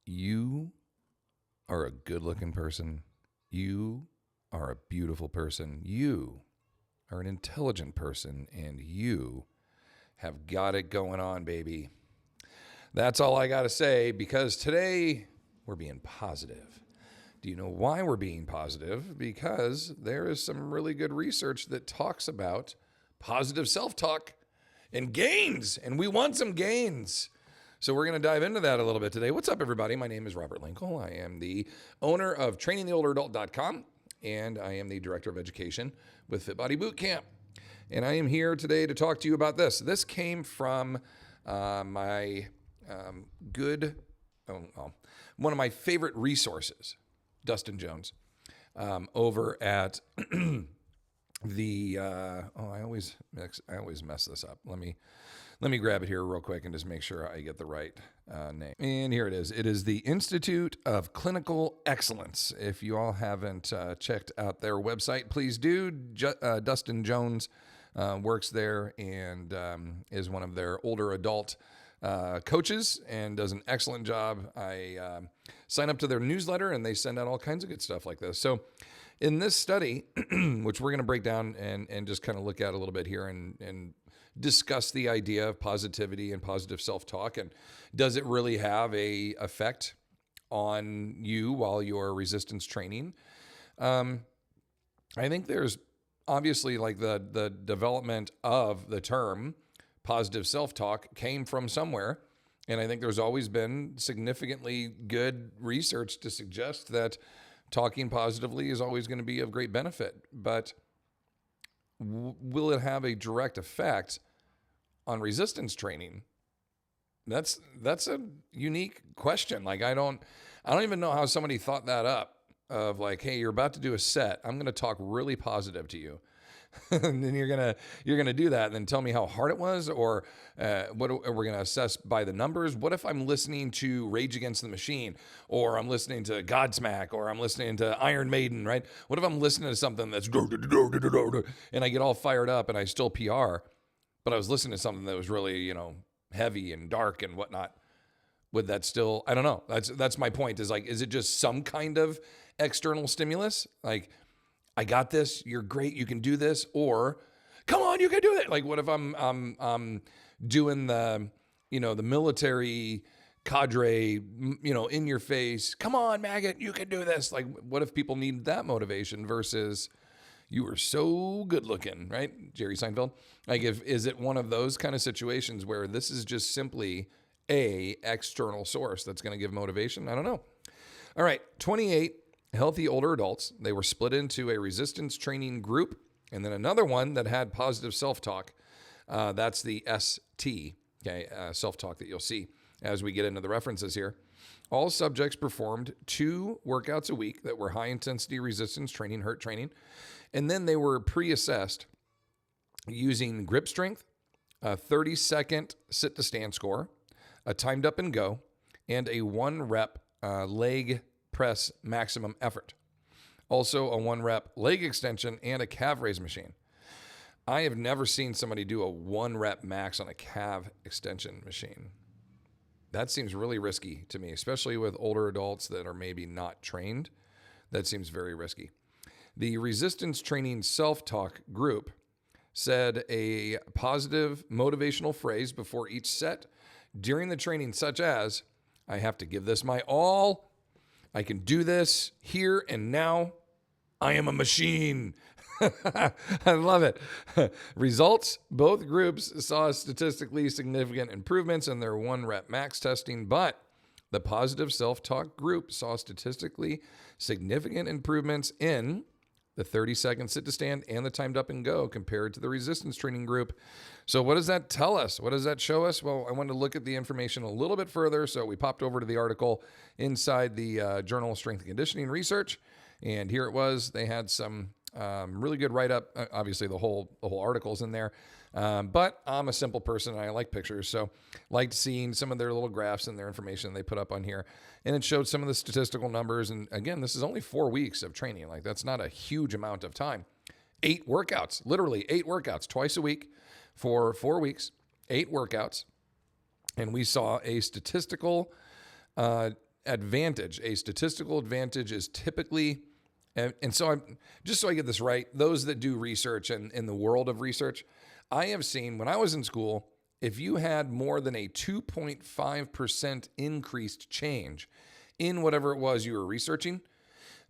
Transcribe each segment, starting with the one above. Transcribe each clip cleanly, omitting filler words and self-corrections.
You are a good-looking person. You are a beautiful person. You are an intelligent person, and you have got it going on, baby. That's all I got to say, because today we're being positive. Do you know why we're being positive? Because there is some really good research that talks about positive self-talk and gains, and we want some gains. So we're going to dive into that a little bit today. What's up, everybody? My name is Robert Linkul. I am the owner of TrainingTheOlderAdult.com, and I am the Director of Education with Fit Body Bootcamp. And I am here today to talk to you about this. This came from my one of my favorite resources, Dustin Jones, over at the I always mess this up. Let me grab it here real quick and just make sure I get the right name. And here it is. It is the Institute of Clinical Excellence. If you all haven't checked out their website, please do. Dustin Jones works there and is one of their older adult coaches and does an excellent job. I sign up to their newsletter and they send out all kinds of good stuff like this. So in this study, which we're going to break down and just kind of look at a little bit here and discuss the idea of positivity and positive self-talk, and does it really have a effect on you while you're resistance training? I think there's obviously, like, the development of the term positive self-talk came from somewhere. And I think there's always been significantly good research to suggest that talking positively is always going to be of great benefit. But will it have a direct effect on resistance training? That's a unique question. Like, I don't even know how somebody thought that up, of like, hey, you're about to do a set. I'm going to talk really positive to you. And then you're gonna do that and then tell me how hard it was, or what we're gonna assess by the numbers. What if I'm listening to Rage Against the Machine, or I'm listening to Godsmack, or I'm listening to Iron Maiden, right? What if I'm listening to something that's and I get all fired up and I still PR, but I was listening to something that was really, heavy and dark and whatnot? Would that still? I don't know. That's my point. Is like, is it just some kind of external stimulus? Like, I got this, you're great, you can do this, or come on, you can do it. Like, what if I'm doing the military cadre, in your face, come on, maggot, you can do this. Like, what if people need that motivation versus you were so good looking, right? Jerry Seinfeld. Like, is it one of those kind of situations where this is just simply a external source that's going to give motivation? I don't know. All right, 28 healthy older adults. They were split into a resistance training group and then another one that had positive self-talk. That's the ST, okay, self-talk that you'll see as we get into the references here. All subjects performed 2 workouts a week that were high-intensity resistance training, HIRT training, and then they were pre-assessed using grip strength, a 30-second sit-to-stand score, a timed up and go, and a 1-rep leg press maximum effort. Also a 1-rep leg extension and a calf raise machine. I have never seen somebody do a 1-rep max on a calf extension machine. That seems really risky to me, especially with older adults that are maybe not trained. That seems very risky. The resistance training self-talk group said a positive motivational phrase before each set during the training, such as, I have to give this my all. I can do this here and now. I am a machine. I love it. Results, both groups saw statistically significant improvements in their 1-rep max testing, but the positive self-talk group saw statistically significant improvements in the 30-second sit-to-stand and the timed up and go compared to the resistance training group. So what does that tell us? What does that show us? Well, I wanted to look at the information a little bit further, so we popped over to the article inside the Journal of Strength and Conditioning Research, and here it was. They had some really good write-up. Obviously, the whole article's in there, but I'm a simple person and I like pictures, so liked seeing some of their little graphs and their information they put up on here, and it showed some of the statistical numbers. And again, this is only 4 weeks of training. Like, that's not a huge amount of time. 8 workouts, literally 8 workouts twice a week for 4 weeks, 8 workouts, and we saw a statistical advantage, a statistical advantage, is typically, and so I'm just so I get this right, those that do research and in the world of research, I have seen when I was in school, if you had more than a 2.5% increased change in whatever it was you were researching,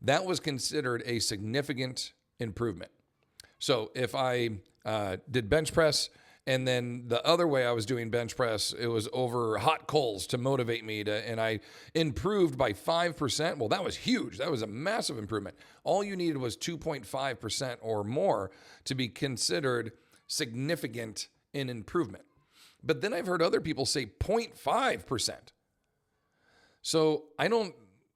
that was considered a significant improvement. So if I did bench press, and then the other way I was doing bench press, it was over hot coals to motivate me and I improved by 5%. Well, that was huge. That was a massive improvement. All you needed was 2.5% or more to be considered significant in improvement. But then I've heard other people say 0.5%. So I don't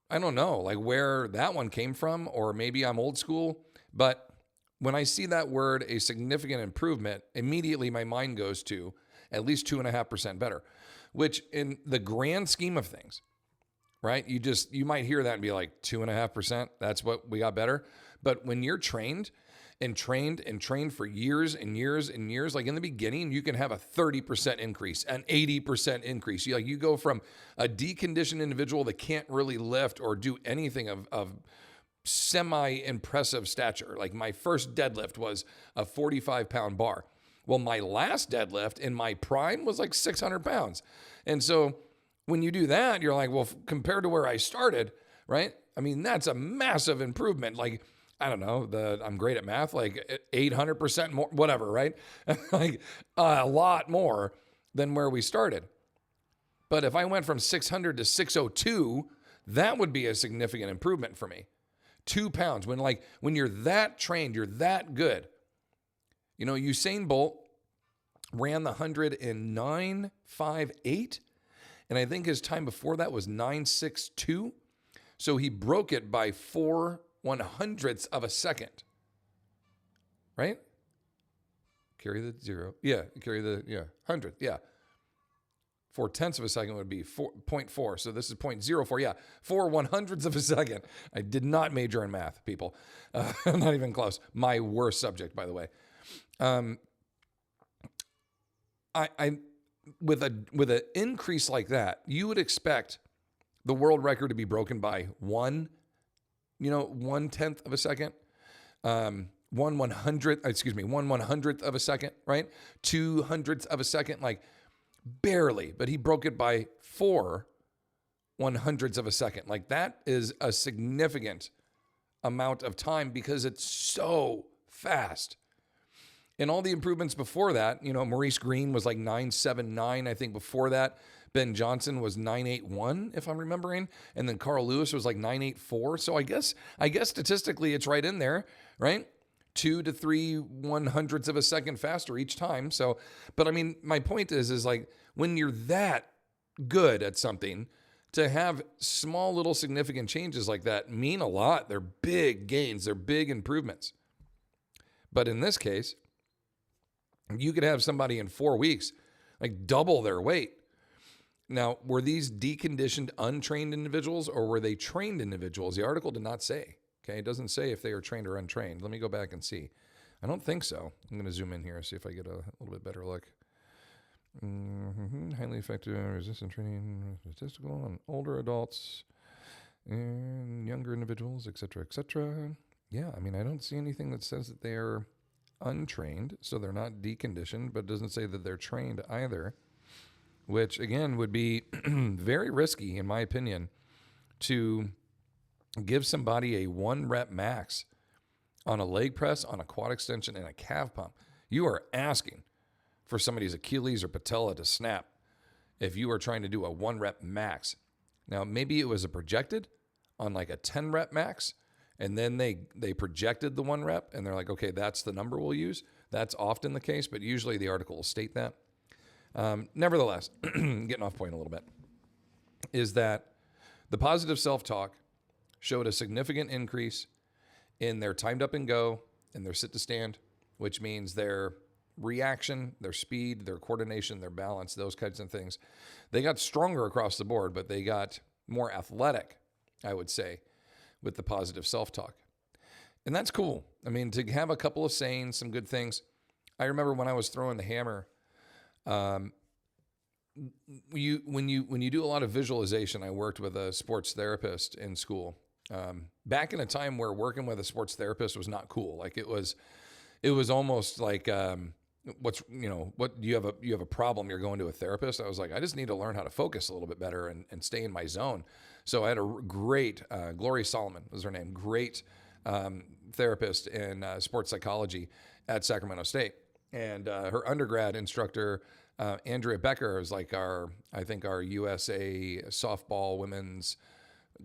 know like where that one came from, or maybe I'm old school, but when I see that word, a significant improvement, immediately my mind goes to at least 2.5% better, which in the grand scheme of things, right? You might hear that and be like 2.5%. That's what we got better. But when you're trained for years and years and years, like in the beginning, you can have a 30% increase, an 80% increase. You go from a deconditioned individual that can't really lift or do anything of semi-impressive stature. Like my first deadlift was a 45-pound bar. Well, my last deadlift in my prime was like 600 pounds. And so when you do that, you're like, well, compared to where I started, right? I mean, that's a massive improvement. Like, I don't know, I'm great at math, like 800% more, whatever, right? Like a lot more than where we started. But if I went from 600 to 602, that would be a significant improvement for me. 2 pounds. When you're that trained, you're that good. You know, Usain Bolt ran the 100 in 9:58, and I think his time before that was 9:62. So he broke it by 4/100ths of a second. Right? Carry the zero. Yeah, hundredth. Yeah. 4/10 of a second would be 0.4. So this is 0.04. Yeah, 4/100ths of a second. I did not major in math, people. Not even close. My worst subject, by the way. With an increase like that, you would expect the world record to be broken by 1/10 of a second. 1/100th of a second, right? 200ths of a second, like barely, but he broke it by 4/100ths of a second. Like that is a significant amount of time because it's so fast. And all the improvements before that, Maurice Green was like 9.79. I think before that, Ben Johnson was 9.81, if I'm remembering. And then Carl Lewis was like 9.84. So I guess statistically it's right in there, right? 2 to 3/100ths of a second faster each time. So, but I mean, my point is like when you're that good at something, to have small little significant changes like that mean a lot. They're big gains. They're big improvements. But in this case, you could have somebody in 4 weeks, like double their weight. Now, were these deconditioned, untrained individuals or were they trained individuals? The article did not say. Okay, it doesn't say if they are trained or untrained. Let me go back and see. I don't think so. I'm going to zoom in here and see if I get a little bit better look. Highly effective resistant training, statistical on older adults and younger individuals, et cetera, et cetera. Yeah, I mean, I don't see anything that says that they're untrained, so they're not deconditioned, but it doesn't say that they're trained either, which, again, would be very risky, in my opinion, to give somebody a 1-rep max on a leg press, on a quad extension, and a calf pump. You are asking for somebody's Achilles or patella to snap if you are trying to do a 1-rep max. Now, maybe it was a projected on like a 10-rep max, and then they projected the 1 rep, and they're like, okay, that's the number we'll use. That's often the case, but usually the article will state that. Nevertheless, getting off point a little bit, is that the positive self-talk showed a significant increase in their timed up and go and their sit to stand, which means their reaction, their speed, their coordination, their balance, those kinds of things. They got stronger across the board, but they got more athletic, I would say, with the positive self-talk. And that's cool. I mean, to have a couple of sayings, some good things. I remember when I was throwing the hammer, when you do a lot of visualization, I worked with a sports therapist in school. Back in a time where working with a sports therapist was not cool. Like it was almost like, what you have a problem, you're going to a therapist. I was like, I just need to learn how to focus a little bit better and stay in my zone. So I had a great, Gloria Solomon was her name, great therapist in sports psychology at Sacramento State. And her undergrad instructor, Andrea Becker, was like our USA softball women's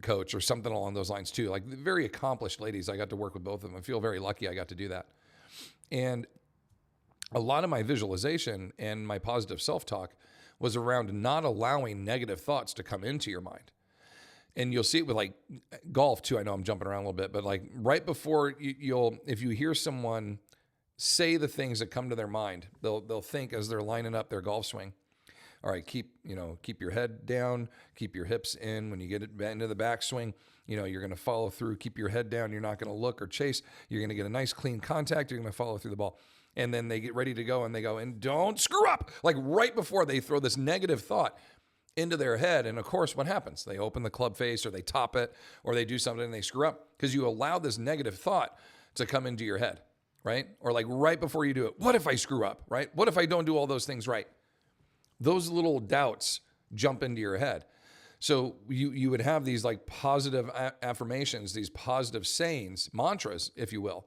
coach or something along those lines too. Like very accomplished ladies. I got to work with both of them. I feel very lucky I got to do that. And a lot of my visualization and my positive self-talk was around not allowing negative thoughts to come into your mind. And you'll see it with like golf too. I know I'm jumping around a little bit, but like right before if you hear someone say the things that come to their mind, they'll think as they're lining up their golf swing. All right, keep your head down, keep your hips in. When you get it into the backswing, you're going to follow through. Keep your head down. You're not going to look or chase. You're going to get a nice clean contact. You're going to follow through the ball. And then they get ready to go and they go, and don't screw up. Like right before they throw this negative thought into their head. And of course, what happens? They open the club face or they top it or they do something and they screw up because you allow this negative thought to come into your head, right? Or like right before you do it, what if I screw up, right? What if I don't do all those things right? Those little doubts jump into your head. So you would have these like positive affirmations, these positive sayings, mantras, if you will.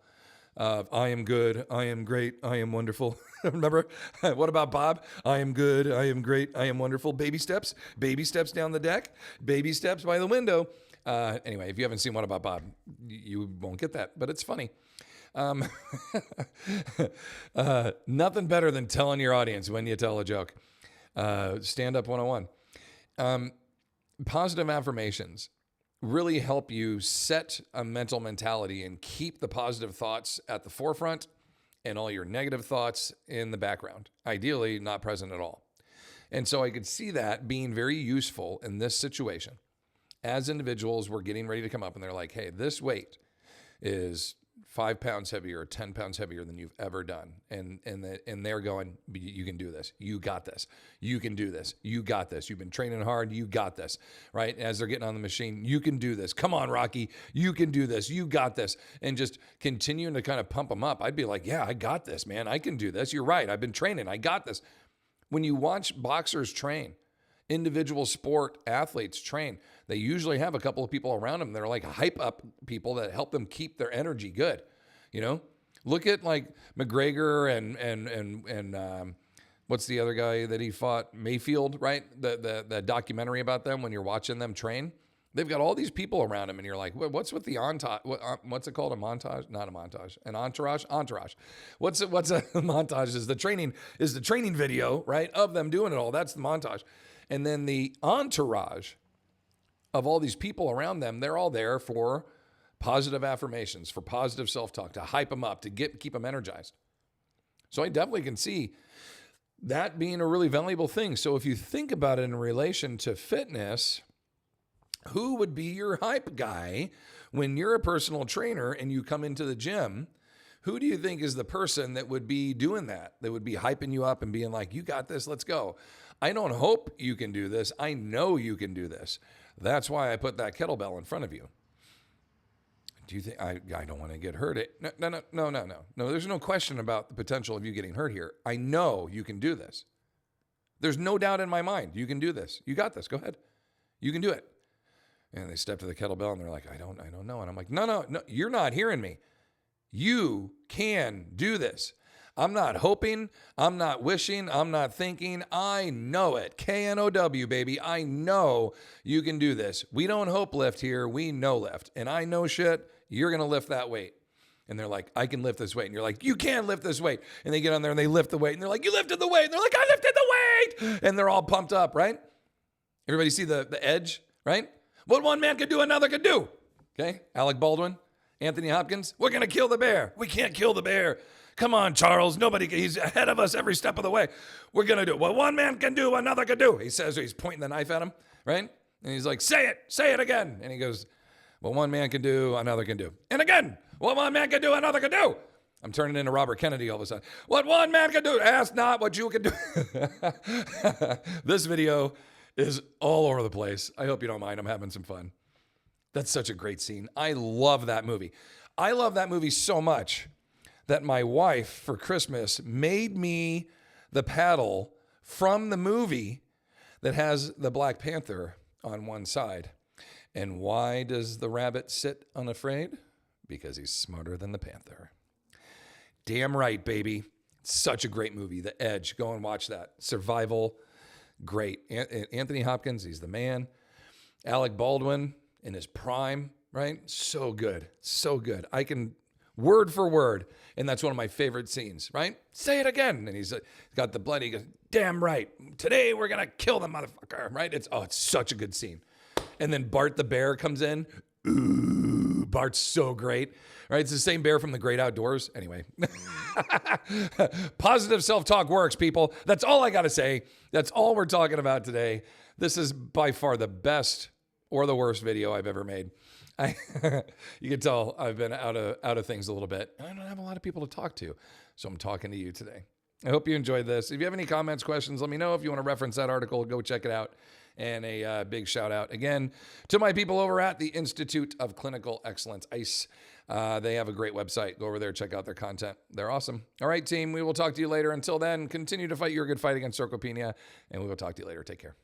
I am good, I am great, I am wonderful. Remember? What about Bob? I am good, I am great, I am wonderful. Baby steps down the deck, baby steps by the window. Anyway, if you haven't seen What About Bob, you won't get that, but it's funny. Nothing better than telling your audience when you tell a joke. Stand-up 101. Positive affirmations really help you set a mental mentality and keep the positive thoughts at the forefront and all your negative thoughts in the background, ideally not present at all. And so I could see that being very useful in this situation. As individuals were getting ready to come up and they're like, hey, this weight is 5 pounds heavier, 10 pounds heavier than you've ever done. And they're going, you can do this. You got this. You can do this. You got this. You've been training hard. You got this, right? As they're getting on the machine, you can do this. Come on, Rocky. You can do this. You got this. And just continuing to kind of pump them up. I'd be like, yeah, I got this, man. I can do this. You're right. I've been training. I got this. When you watch boxers train, individual sport athletes train, they usually have a couple of people around them that are like hype up people that help them keep their energy good. Look at like McGregor and what's the other guy that he fought? Mayfield, right? The documentary about them when you're watching them train. They've got all these people around them and you're like, what's with the entourage? What's it called? A montage? Not a montage. An entourage? Entourage. What's a montage? Is the training video, right? Of them doing it all. That's the montage. And then the entourage of all these people around them, they're all there for positive affirmations, for positive self-talk, to hype them up, to keep them energized. So I definitely can see that being a really valuable thing. So if you think about it in relation to fitness, who would be your hype guy when you're a personal trainer and you come into the gym? Who do you think is the person that would be doing that would be hyping you up and being like, you got this, let's go. I don't hope you can do this. I know you can do this. That's why I put that kettlebell in front of you. Do you think I don't want to get hurt? No. There's no question about the potential of you getting hurt here. I know you can do this. There's no doubt in my mind. You can do this. You got this. Go ahead. You can do it. And they step to the kettlebell and they're like, I don't know. And I'm like, no, you're not hearing me. You can do this. I'm not hoping, I'm not wishing, I'm not thinking. I know it. K-N-O-W, baby. I know you can do this. We don't hope lift here. We know lift. And I know shit. You're going to lift that weight. And they're like, I can lift this weight. And you're like, you can lift this weight. And they get on there and they lift the weight. And they're like, you lifted the weight. And they're like, I lifted the weight. And they're all pumped up, right? Everybody see the edge, right? What one man could do, another could do. Okay? Alec Baldwin, Anthony Hopkins. We're going to kill the bear. We can't kill the bear. Come on, Charles. He's ahead of us every step of the way. We're going to do what one man can do, another can do. He says, he's pointing the knife at him, right? And he's like, say it again. And he goes, what one man can do, another can do. And again, what one man can do, another can do. I'm turning into Robert Kennedy all of a sudden. What one man can do, ask not what you can do. This video is all over the place. I hope you don't mind. I'm having some fun. That's such a great scene. I love that movie. I love that movie so much that my wife for Christmas made me the paddle from the movie that has the Black Panther on one side. And why does the rabbit sit unafraid? Because he's smarter than the panther. Damn right, baby. Such a great movie. The Edge. Go and watch that. Survival. Great. Anthony Hopkins, he's the man. Alec Baldwin in his prime, right? So good. So good. I can word for word. And that's one of my favorite scenes, right? Say it again. And he's got the blood. He goes, damn right. Today we're going to kill the motherfucker, right? It's such a good scene. And then Bart the bear comes in. Ooh, Bart's so great, right? It's the same bear from The Great Outdoors. Anyway, positive self-talk works, people. That's all I got to say. That's all we're talking about today. This is by far the best or the worst video I've ever made. You can tell I've been out of things a little bit. I don't have a lot of people to talk to, so I'm talking to you today. I hope you enjoyed this. If you have any comments, questions, let me know. If you want to reference that article, go check it out. And a big shout out again to my people over at the Institute of Clinical Excellence, ICE. They have a great website. Go over there, check out their content. They're awesome. All right, team, we will talk to you later. Until then, continue to fight your good fight against sarcopenia, and we will talk to you later. Take care.